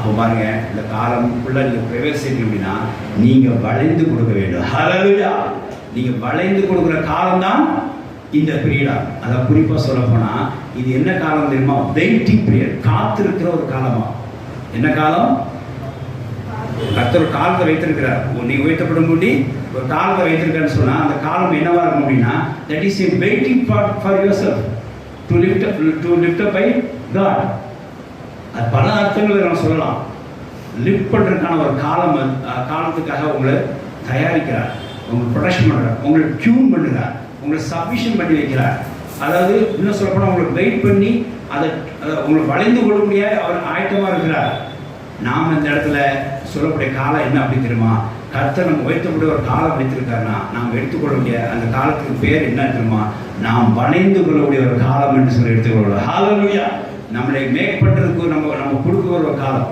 அப்போ பாருங்க, இந்த காலம்குள்ள நீங்கள் பிரவேசிக்கணும் அப்படின்னா நீங்கள் வளைந்து கொடுக்க வேண்டும். ஹல்லேலூயா! நீங்கள் வளைந்து கொடுக்குற காலம்தான் இந்த பீரியடா. அதை குறிப்பாக சொல்ல போனால் இது என்ன காலம் தெரியுமா? வெயிட்டிங் பீரியட், காத்திருக்கிற ஒரு காலமா. என்ன காலம்? கர்த்தர் ஒரு காலத்தை வைத்திருக்கிறார். நீ உயர்த்தப்படும் முடி ஒரு காலத்தை வைத்திருக்காருன்னு சொன்னால் அந்த காலம் என்னவா இருக்கும் அப்படின்னா, that is a waiting for yourself to lift up by God. அது பல அர்த்தங்களை நம்ம சொல்லலாம். லிஃப்ட் பண்ணுறதுக்கான ஒரு காலத்துக்காக உங்களை தயாரிக்கிறார், உங்களை ப்ரொடெக்ஷன் பண்ணுறார், உங்களை டியூன் பண்ணுறார், உங்களை சப்மிஷன் பண்ணி வைக்கிறார். அதாவது இன்னும் சொல்லப்போனால் உங்களுக்கு வெயிட் பண்ணி அதை உங்களை வளைந்து கொள்ள முடியாது அவர் ஆயத்தமாக இருக்கிறார். நாம் இந்த இடத்துல சொல்லக்கூடிய காலம் என்ன அப்படி தெரியுமா? கர்த்தர் நம்ம உயர்த்தக்கூடிய ஒரு காலம் வைத்திருக்காருன்னா நாம் எடுத்துக்கொள்ளக்கூடிய அந்த காலத்துக்கு பேர் என்ன தெரியுமா? நாம் வளைந்து கொள்ளக்கூடிய ஒரு காலம் என்று சொல்லி எடுத்துக்கொள்ளலாம். ஹல்லேலூயா! நம்மளை மேக் பண்ணுறதுக்கு நம்ம கொடுக்குற ஒரு காலம்.